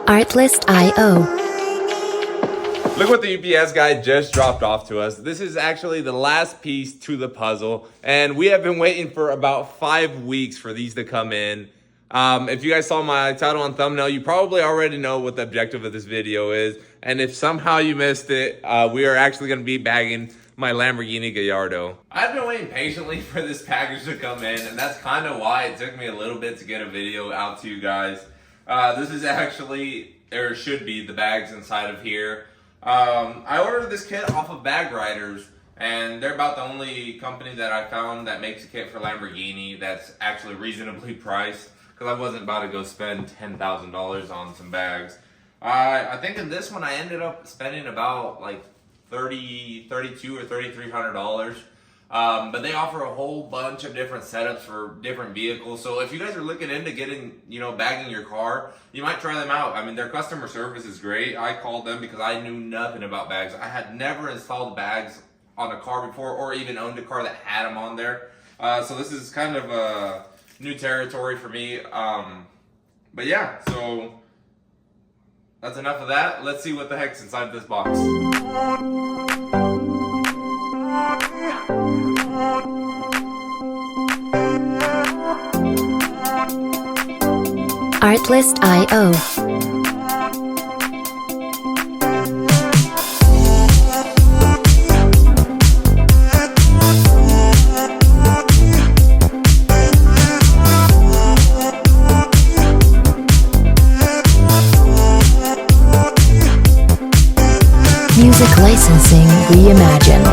Artlist.io. Look what the UPS guy just dropped off to us. This is actually the last piece to the puzzle, and we have been waiting for about 5 weeks for these to come in. If you guys saw my title and thumbnail, you probably already know what the objective of this video is. And if somehow you missed it, we are actually going to be bagging my Lamborghini Gallardo. I've been waiting patiently for this package to come in, and that's kind of why it took me a little bit to get a video out to you guys. This is actually, or should be, the bags inside of here. I ordered this kit off of Bag Riders, and they're about the only company that I found that makes a kit for Lamborghini that's actually reasonably priced, because I wasn't about to go spend $10,000 on some bags. I think in this one I ended up spending about like $32 or $3,300. But they offer a whole bunch of different setups for different vehicles. So if you guys are looking into getting, bagging your car, you might try them out. I mean, their customer service is great. I called them because I knew nothing about bags. I had never installed bags on a car before, or even owned a car that had them on there. So this is kind of a new territory for me. But yeah, so that's enough of that. Let's see what the heck's inside this box. Artlist.io. Music licensing reimagined.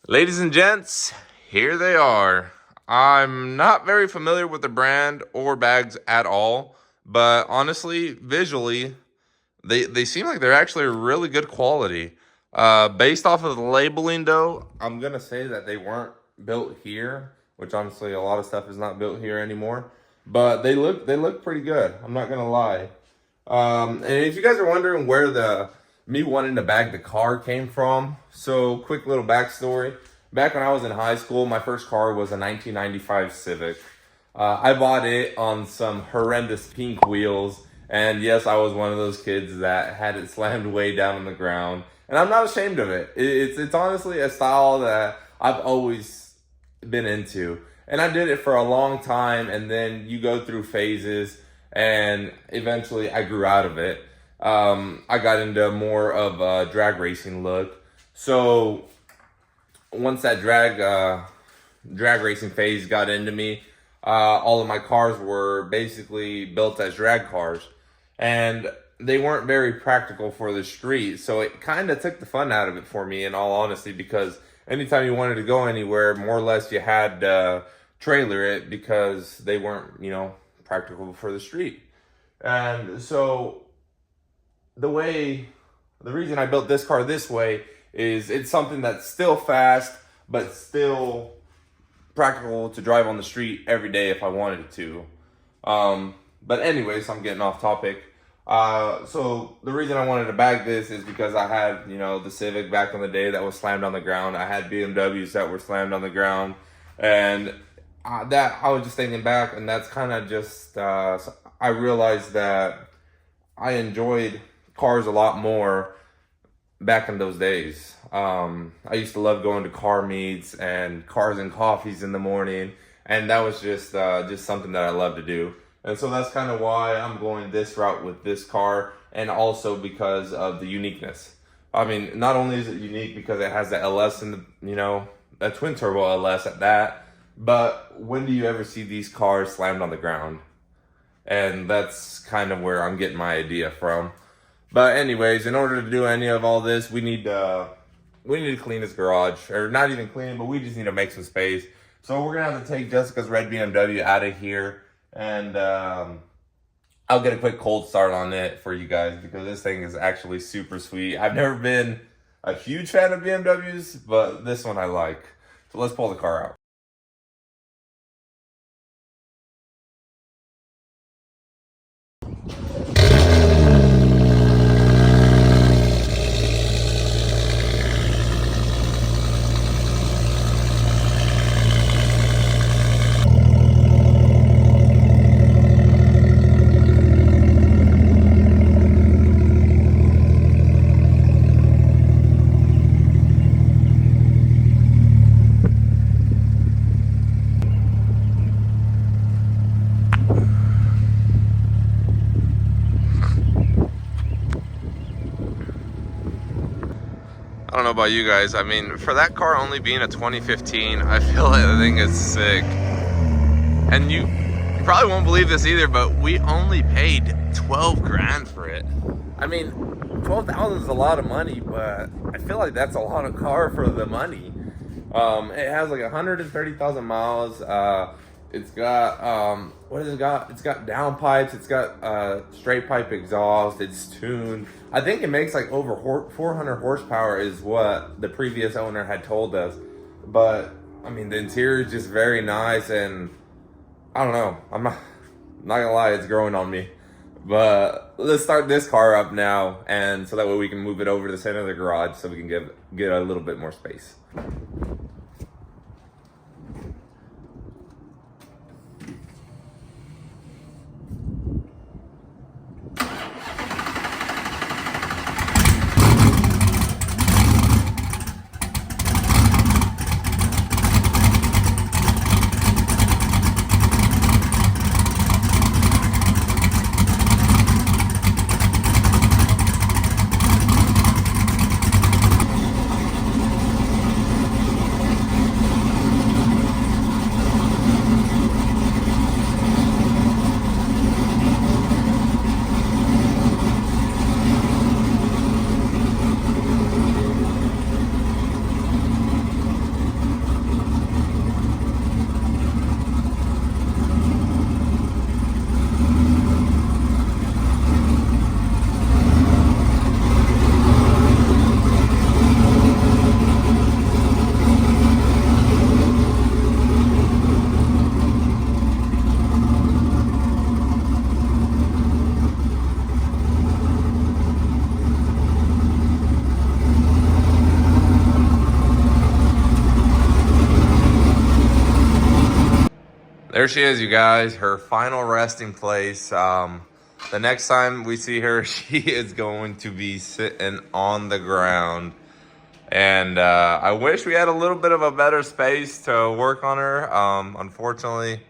Ladies and gents, here they are. I'm not very familiar with the brand or bags at all, but honestly, visually, they seem like they're actually really good quality. Based off of the labeling though, I'm gonna say that they weren't built here, which honestly a lot of stuff is not built here anymore. But they look pretty good. I'm not gonna lie. And if you guys are wondering where me wanting to bag the car came from, so quick little backstory. Back when I was in high school, my first car was a 1995 Civic. I bought it on some horrendous pink wheels, and yes, I was one of those kids that had it slammed way down on the ground. And I'm not ashamed of it. It's honestly a style that I've always been into. And I did it for a long time, and then you go through phases, and eventually I grew out of it. I got into more of a drag racing look. So once that drag racing phase got into me, all of my cars were basically built as drag cars, and they weren't very practical for the street. So it kind of took the fun out of it for me, in all honesty, because anytime you wanted to go anywhere, more or less you had to trailer it because they weren't, practical for the street. And so the reason I built this car this way is it's something that's still fast, but still practical to drive on the street every day if I wanted it to. But anyways, I'm getting off topic. So the reason I wanted to bag this is because I had, the Civic back in the day that was slammed on the ground. I had BMWs that were slammed on the ground, and that I was just thinking back, and that's kind of just, I realized that I enjoyed cars a lot more back in those days. I used to love going to car meets and cars and coffees in the morning, and that was just something that I love to do. And so that's kind of why I'm going this route with this car, and also because of the uniqueness. I mean, not only is it unique because it has the LS and a twin turbo LS at that, but when do you ever see these cars slammed on the ground? And that's kind of where I'm getting my idea from. But anyways, in order to do any of all this, we need to clean this garage, or not even clean, but we just need to make some space. So we're gonna have to take Jessica's red BMW out of here, and I'll get a quick cold start on it for you guys, because this thing is actually super sweet. I've never been a huge fan of BMWs, but this one I like. So let's pull the car out. I don't know about you guys. I mean, for that car only being a 2015, I feel like the thing is sick. And you probably won't believe this either, but we only paid 12 grand for it. I mean, 12,000 is a lot of money, but I feel like that's a lot of car for the money. It has like 130,000 miles. It's got, what has it got? It's got downpipes. It's got straight pipe exhaust. It's tuned. I think it makes like over 400 horsepower is what the previous owner had told us. But, I mean, the interior is just very nice, and I don't know. I'm not gonna lie, it's growing on me. But let's start this car up now, and so that way we can move it over to the center of the garage so we can get a little bit more space. There she is, you guys, her final resting place. The next time we see her, she is going to be sitting on the ground. And I wish we had a little bit of a better space to work on her. Unfortunately,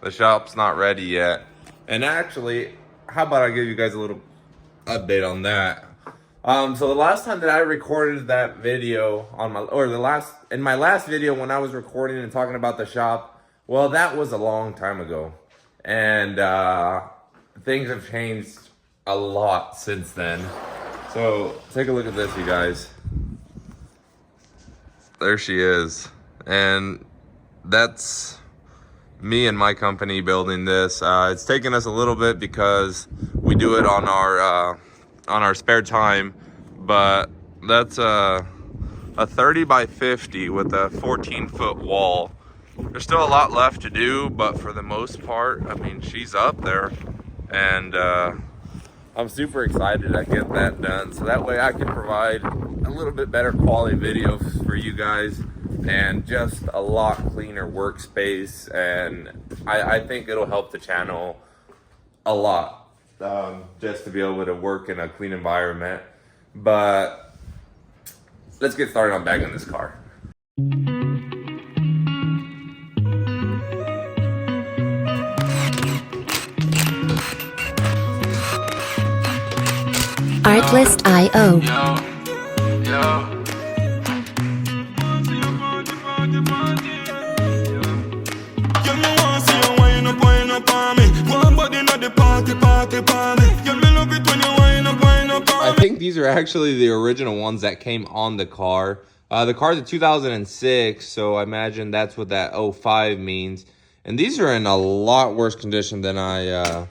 the shop's not ready yet. And actually, how about I give you guys a little update on that? So the last time that I recorded that video on in my last video when I was recording and talking about the shop, well, that was a long time ago. And things have changed a lot since then. So take a look at this, you guys. There she is. And that's me and my company building this. It's taken us a little bit because we do it on our spare time, but that's a 30 by 50 with a 14-foot wall. There's still a lot left to do, but for the most part, I mean, she's up there, and I'm super excited to get that done, so that way I can provide a little bit better quality videos for you guys and just a lot cleaner workspace, and I think it'll help the channel a lot, just to be able to work in a clean environment. But let's get started on bagging this car. Artlist.io. I think these are actually the original ones that came on the car. The car's a 2006, so I imagine that's what that 05 means. And these are in a lot worse condition than I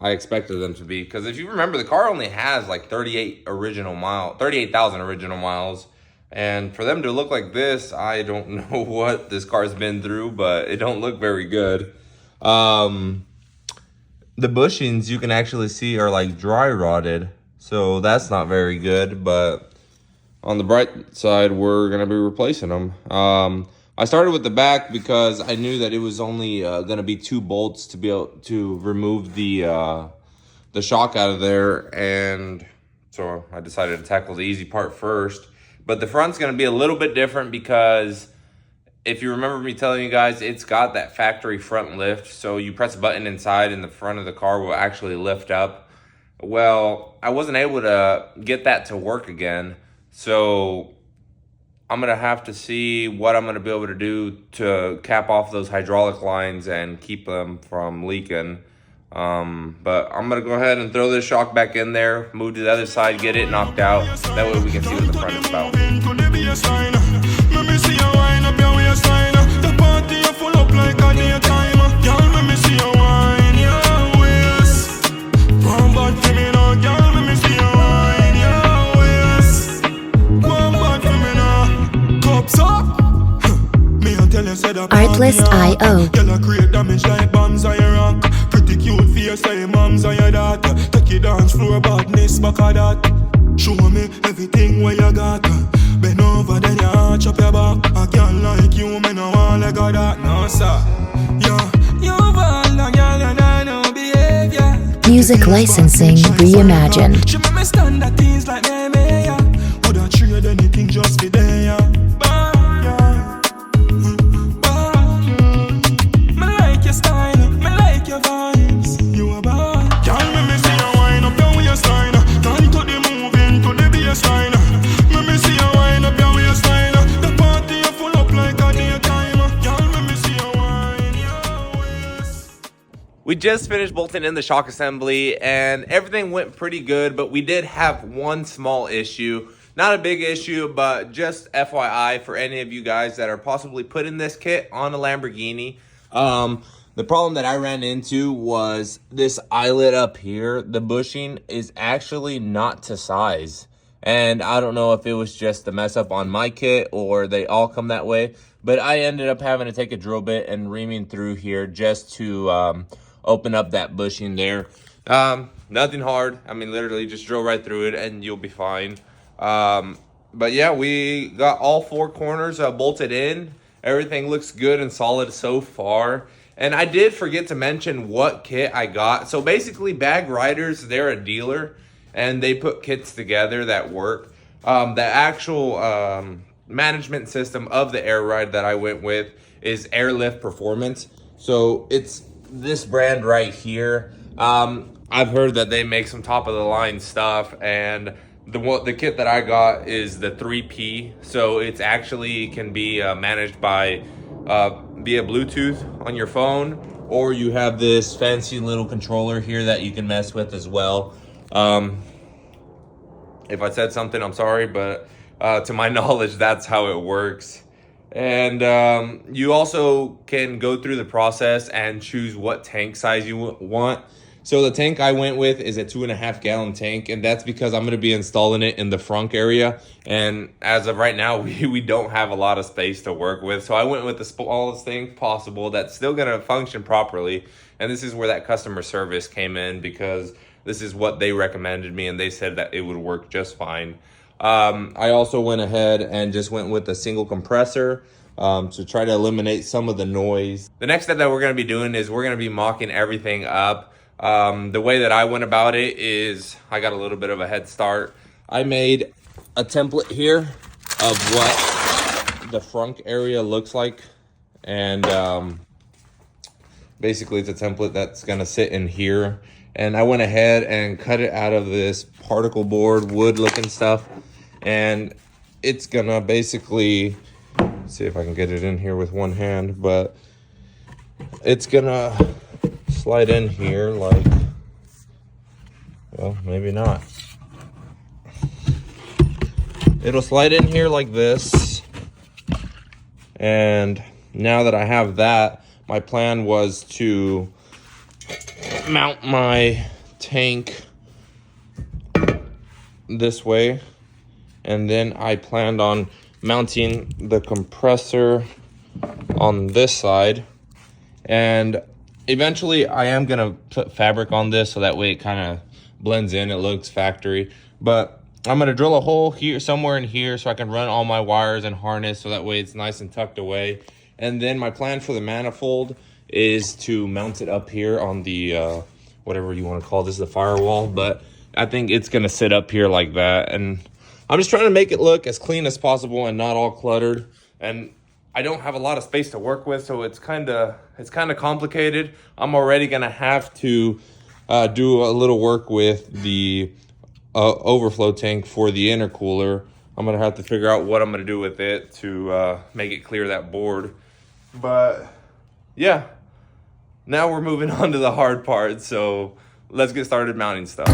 expected them to be. Because if you remember, the car only has like 38,000 original miles. And for them to look like this, I don't know what this car's been through, but it don't look very good. The bushings you can actually see are like dry rotted, so that's not very good. But on the bright side, we're gonna be replacing them. I started with the back because I knew that it was only gonna be 2 bolts to be able to remove the shock out of there, and so I decided to tackle the easy part first. But the front's gonna be a little bit different because if you remember me telling you guys, it's got that factory front lift. So you press a button inside and the front of the car will actually lift up. Well, I wasn't able to get that to work again. So I'm going to have to see what I'm going to be able to do to cap off those hydraulic lines and keep them from leaking. But I'm going to go ahead and throw this shock back in there, move to the other side, get it knocked out. That way we can see what the front is about. Artlist.io. Y'all create damage like bombs on your rock. Pretty cute face like mom's on your daughter. Take your dance floor badness back of that. Show me everything where you got. Bend over then you arch up your back. I can't like you, me no want like that. No sir, yeah, you ball a girl and I know behavior. Music licensing reimagined. She make me stand at things like me, yeah. Would I trade anything just for there, yeah. We just finished bolting in the shock assembly and everything went pretty good, but we did have one small issue. Not a big issue, but just FYI for any of you guys that are possibly putting this kit on a Lamborghini. The problem that I ran into was this eyelet up here. The bushing is actually not to size. And I don't know if it was just the mess up on my kit or they all come that way. But I ended up having to take a drill bit and reaming through here just to open up that bushing there. Nothing hard. I mean, literally just drill right through it and you'll be fine. But yeah, we got all four corners bolted in. Everything looks good and solid so far. And I did forget to mention what kit I got. So basically, Bag Riders, they're a dealer and they put kits together that work. The actual management system of the air ride that I went with is Airlift Performance. So it's this brand right here. I've heard that they make some top of the line stuff, and the kit that I got is the 3P. So it's actually can be managed by via Bluetooth on your phone, or you have this fancy little controller here that you can mess with as well. If I said something, I'm sorry, but to my knowledge, that's how it works. And you also can go through the process and choose what tank size you want. So the tank I went with is a 2.5 gallon tank, and that's because I'm going to be installing it in the frunk area. And as of right now, we don't have a lot of space to work with. So I went with the smallest thing possible that's still going to function properly. And this is where that customer service came in, because this is what they recommended me and they said that it would work just fine. I also went ahead and just went with a single compressor to try to eliminate some of the noise. The next step that we're going to be doing is we're going to be mocking everything up. The way that I went about it is I got a little bit of a head start. I made a template here of what the frunk area looks like. And basically it's a template that's going to sit in here. And I went ahead and cut it out of this particle board, wood looking stuff. And it's going to basically, see if I can get it in here with one hand, but it's going to slide in here like, well, maybe not. It'll slide in here like this. And now that I have that, my plan was to mount my tank this way, and then I planned on mounting the compressor on this side, and eventually I am gonna put fabric on this so that way it kind of blends in, it looks factory. But I'm gonna drill a hole here, somewhere in here, so I can run all my wires and harness so that way it's nice and tucked away. And then my plan for the manifold is to mount it up here on the whatever you want to call this, the firewall. But I think it's gonna sit up here like that, and I'm just trying to make it look as clean as possible and not all cluttered. And I don't have a lot of space to work with, so it's kind of complicated. I'm already gonna have to do a little work with the overflow tank for the intercooler. I'm gonna have to figure out what I'm gonna do with it to make it clear that board. But yeah, now we're moving on to the hard part. So let's get started mounting stuff.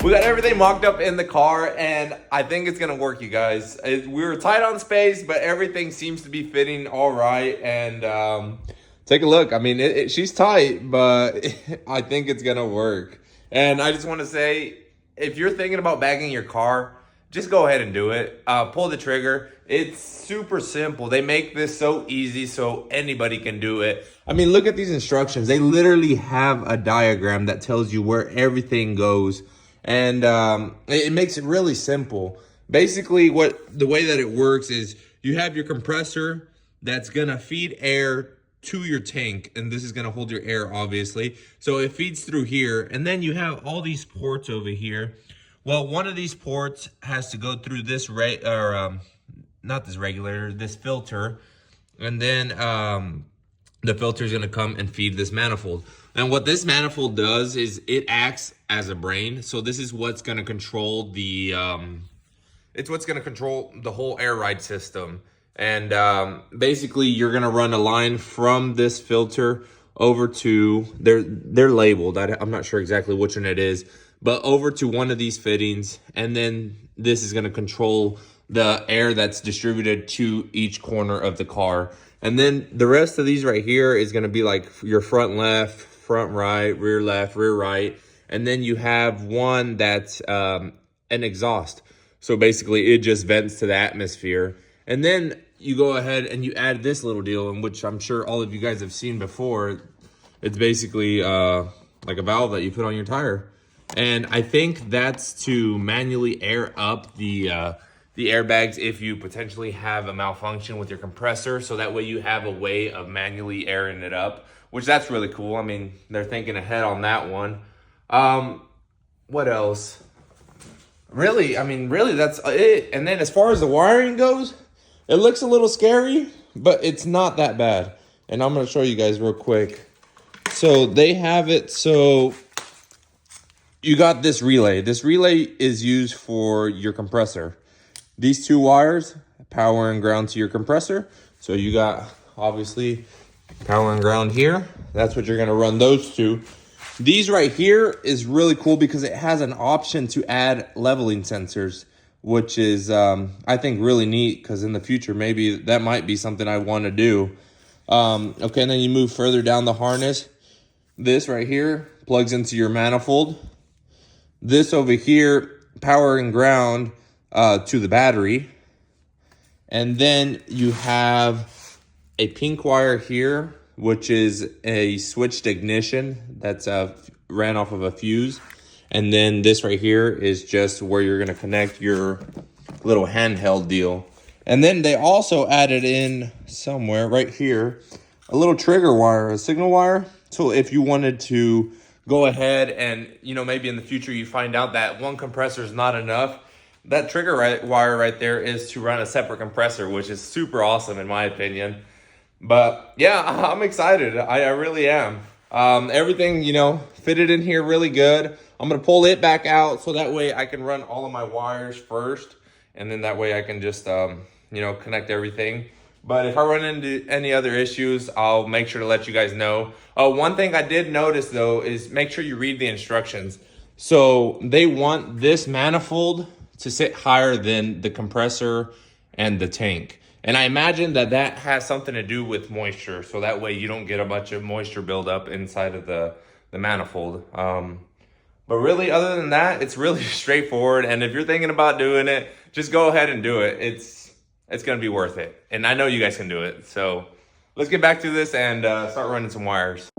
We got everything mocked up in the car, and I think it's gonna work, you guys. We were tight on space, but everything seems to be fitting all right. And take a look. I mean, she's tight, but I think it's gonna work. And I just want to say, if you're thinking about bagging your car, just go ahead and do it. Pull the trigger. It's super simple. They make this so easy so anybody can do it. I mean, look at these instructions. They literally have a diagram that tells you where everything goes. And it makes it really simple. Basically, the way that it works is you have your compressor that's gonna feed air to your tank, and this is gonna hold your air, obviously. So it feeds through here, and then you have all these ports over here. Well, one of these ports has to go through this not this regulator, this filter, and then the filter is gonna come and feed this manifold. And what this manifold does is it acts as a brain. So this is what's going to control the it's what's going to control the whole air ride system. And basically you're going to run a line from this filter over to they're labeled. I'm not sure exactly which one it is, but over to one of these fittings, and then this is going to control the air that's distributed to each corner of the car. And then the rest of these right here is going to be like your front left, front right, rear left, rear right. And then you have one that's an exhaust. So basically it just vents to the atmosphere. And then you go ahead and you add this little deal, in which I'm sure all of you guys have seen before. It's basically like a valve that you put on your tire. And I think that's to manually air up the airbags if you potentially have a malfunction with your compressor. So that way you have a way of manually airing it up, which that's really cool. I mean, they're thinking ahead on that one. What else? Really, that's it. And then as far as the wiring goes, it looks a little scary, but it's not that bad. And I'm going to show you guys real quick. So they have it. So you got this relay. This relay is used for your compressor. These two wires, power and ground to your compressor. So you got, obviously, power and ground here. That's what you're going to run those to. These right here is really cool because it has an option to add leveling sensors, which is, I think, really neat, because in the future, maybe that might be something I want to do. Okay, and then you move further down the harness. This right here plugs into your manifold. This over here, power and ground to the battery. And then you have a pink wire here, which is a switched ignition that's ran off of a fuse. And then this right here is just where you're going to connect your little handheld deal. And then they also added in somewhere right here a little trigger wire, a signal wire. So if you wanted to go ahead and, maybe in the future you find out that one compressor is not enough, that trigger wire right there is to run a separate compressor, which is super awesome in my opinion. But yeah, I'm excited. I really am. Everything, you know, fitted in here really good. I'm going to pull it back out so that way I can run all of my wires first. And then that way I can just, you know, connect everything. But if I run into any other issues, I'll make sure to let you guys know. One thing I did notice though is make sure you read the instructions. So they want this manifold to sit higher than the compressor and the tank. And I imagine that that has something to do with moisture. So that way you don't get a bunch of moisture buildup inside of the manifold. But really, other than that, it's really straightforward. And if you're thinking about doing it, just go ahead and do it. It's going to be worth it. And I know you guys can do it. So let's get back to this and start running some wires.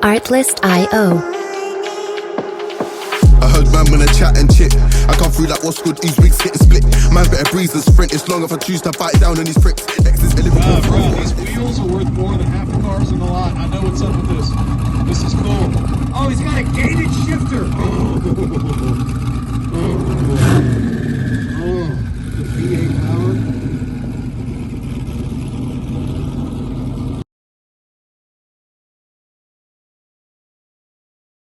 Artlist.io. I heard man when I chat and chit. I come through like what's good, these wigs getting split. Man better breeze than sprint. It's long if I choose to bite down on these pricks. X's Bro, these wheels are worth more than half the cars in the lot. I know what's up with this. This is cool. Oh, he's got a gated shifter.